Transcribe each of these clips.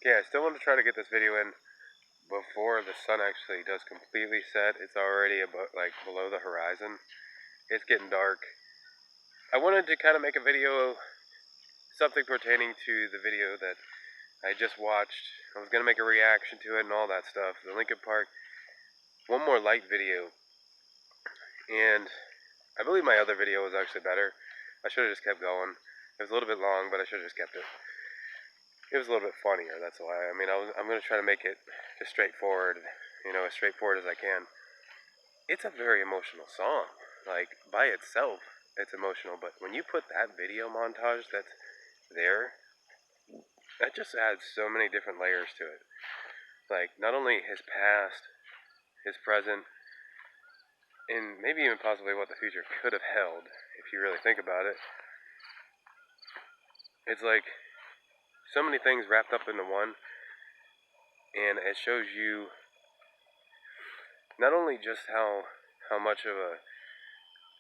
Yeah, I still want to try to get this video in before the sun actually does completely set. It's already about like below the horizon. It's getting dark. I wanted to kind of make a video, something pertaining to the video that I just watched. I was gonna make a reaction to it and all that stuff. The Linkin Park, one more light video, and I believe my other video was actually better. I should have just kept going. It was a little bit long, but I should have just kept it. It was a little bit funnier, that's why. I mean, I'm going to try to make it just straightforward, as straightforward as I can. It's a very emotional song. Like, by itself, it's emotional, but when you put that video montage that's there, that just adds so many different layers to it. Like, not only his past, his present, and maybe even possibly what the future could have held, if you really think about it. It's like so many things wrapped up into one, and it shows you not only just how much of a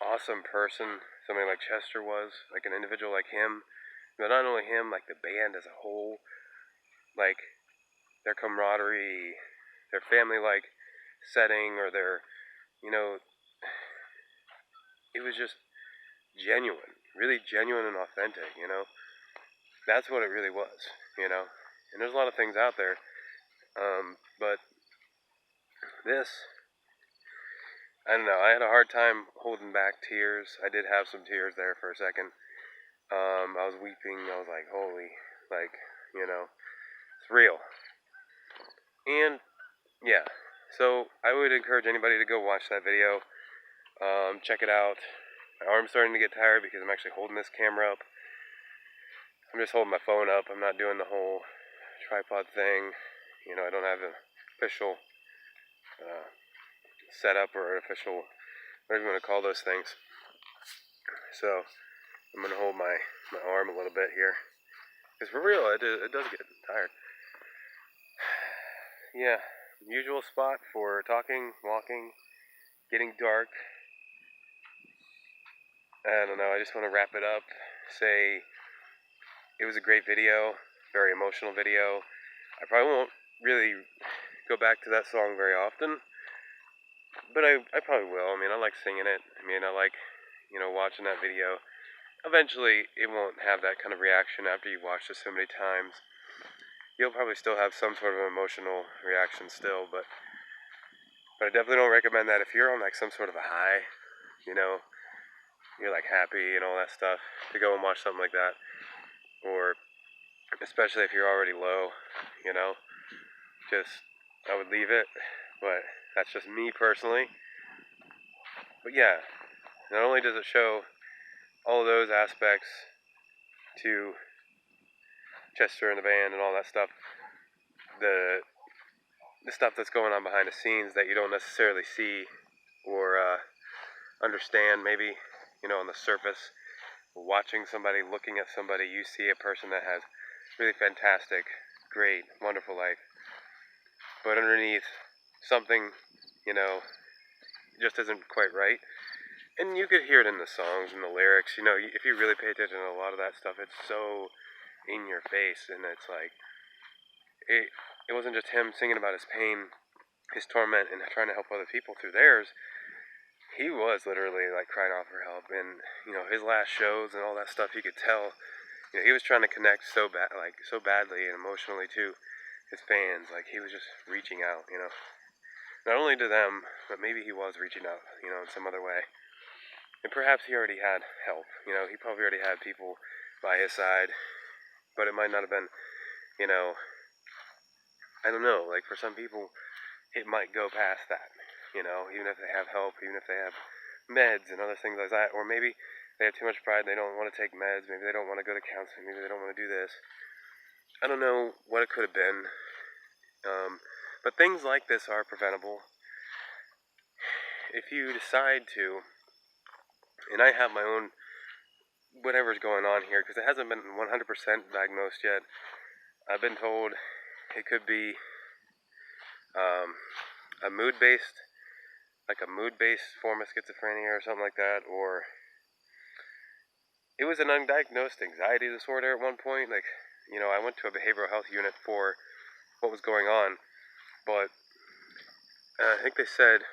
awesome person somebody like Chester was, like an individual like him, but not only him, like the band as a whole, like their camaraderie, their family-like setting, or their, it was just genuine, really genuine and authentic, That's what it really was, And there's a lot of things out there, but this, I don't know, I had a hard time holding back tears. I did have some tears there for a second. I was weeping. I was like, holy, like, it's real. And, yeah, so I would encourage anybody to go watch that video. Check it out. My arm's starting to get tired because I'm actually holding this camera up. I'm just holding my phone up. I'm not doing the whole tripod thing. I don't have an official setup or an official, whatever you want to call those things. So I'm going to hold my arm a little bit here. Because for real, it does get tired. Yeah, usual spot for talking, walking, getting dark. I don't know, I just want to wrap it up. Say it was a great video, very emotional video. I probably won't really go back to that song very often, but I probably will. I mean, I like singing it. I mean, I like, watching that video. Eventually, it won't have that kind of reaction after you've watched it so many times. You'll probably still have some sort of emotional reaction still, but I definitely don't recommend that if you're on like some sort of a high, you're like happy and all that stuff, to go and watch something like that. Or especially if you're already low, just, I would leave it, but that's just me personally. But yeah, not only does it show all of those aspects to Chester and the band and all that stuff, the stuff that's going on behind the scenes that you don't necessarily see or understand, maybe, on the surface. Watching somebody, looking at somebody, you see a person that has really fantastic, great, wonderful life. But underneath, something, just isn't quite right. And you could hear it in the songs and the lyrics. If you really pay attention to a lot of that stuff, it's so in your face. And it's like, it wasn't just him singing about his pain, his torment, and trying to help other people through theirs. He was literally like crying out for help. And, his last shows and all that stuff, you could tell, he was trying to connect so badly and emotionally to his fans. Like, he was just reaching out, not only to them, but maybe he was reaching out, in some other way. And perhaps he already had help, he probably already had people by his side, but it might not have been, I don't know, like for some people, it might go past that, even if they have help, even if they have meds and other things like that, or maybe they have too much pride, they don't want to take meds, maybe they don't want to go to counseling, maybe they don't want to do this. I don't know what it could have been, but things like this are preventable. If you decide to, and I have my own whatever's going on here, because it hasn't been 100% diagnosed yet. I've been told it could be a mood-based form of schizophrenia or something like that, or it was an undiagnosed anxiety disorder at one point. Like, I went to a behavioral health unit for what was going on. But I think they said,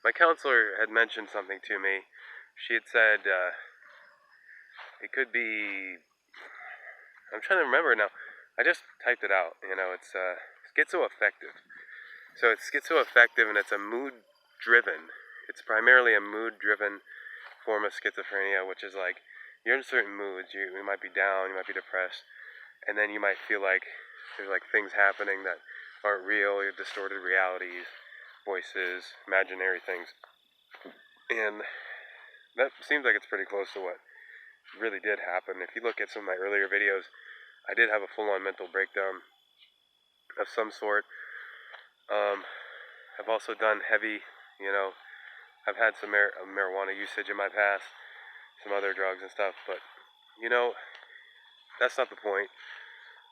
my counselor had mentioned something to me. She had said it could be, I'm trying to remember now. I just typed it out. It's schizoaffective. So it's schizoaffective, and it's a mood-driven. It's primarily a mood-driven form of schizophrenia, which is like you're in certain moods. You might be down, you might be depressed, and then you might feel like there's like things happening that aren't real. You have distorted realities, voices, imaginary things, and that seems like it's pretty close to what really did happen. If you look at some of my earlier videos, I did have a full-on mental breakdown of some sort. I've also done heavy, I've had some marijuana usage in my past, some other drugs and stuff, but, that's not the point.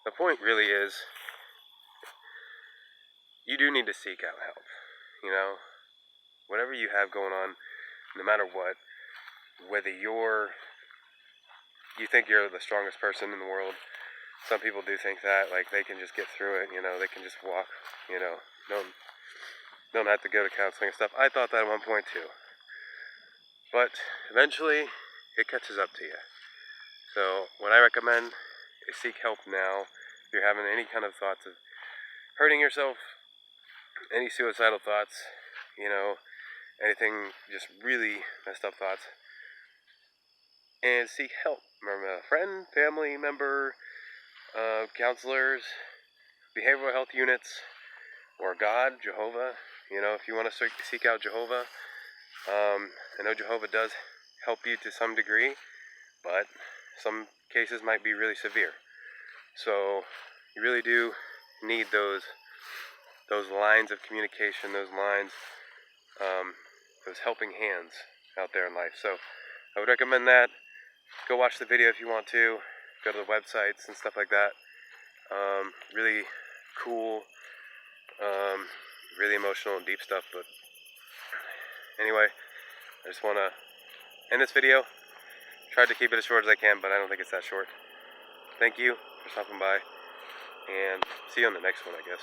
The point really is, you do need to seek out help, whatever you have going on, no matter what, whether you think you're the strongest person in the world. Some people do think that, like, they can just get through it, they can just walk, don't have to go to counseling and stuff. I thought that at one point too. But eventually, it catches up to you. So what I recommend is seek help now. If you're having any kind of thoughts of hurting yourself, any suicidal thoughts, anything, just really messed up thoughts, and seek help. Remember, a friend, family member, counselors, behavioral health units, or God, Jehovah. If you want to seek out Jehovah, I know Jehovah does help you to some degree, but some cases might be really severe. So you really do need those lines of communication, those helping hands out there in life. So I would recommend that. Go watch the video if you want to. Go to the websites and stuff like that. Really cool, really emotional and deep stuff. But anyway, I just want to end this video. Tried to keep it as short as I can, but I don't think it's that short. Thank you for stopping by, and see you on the next one, I guess.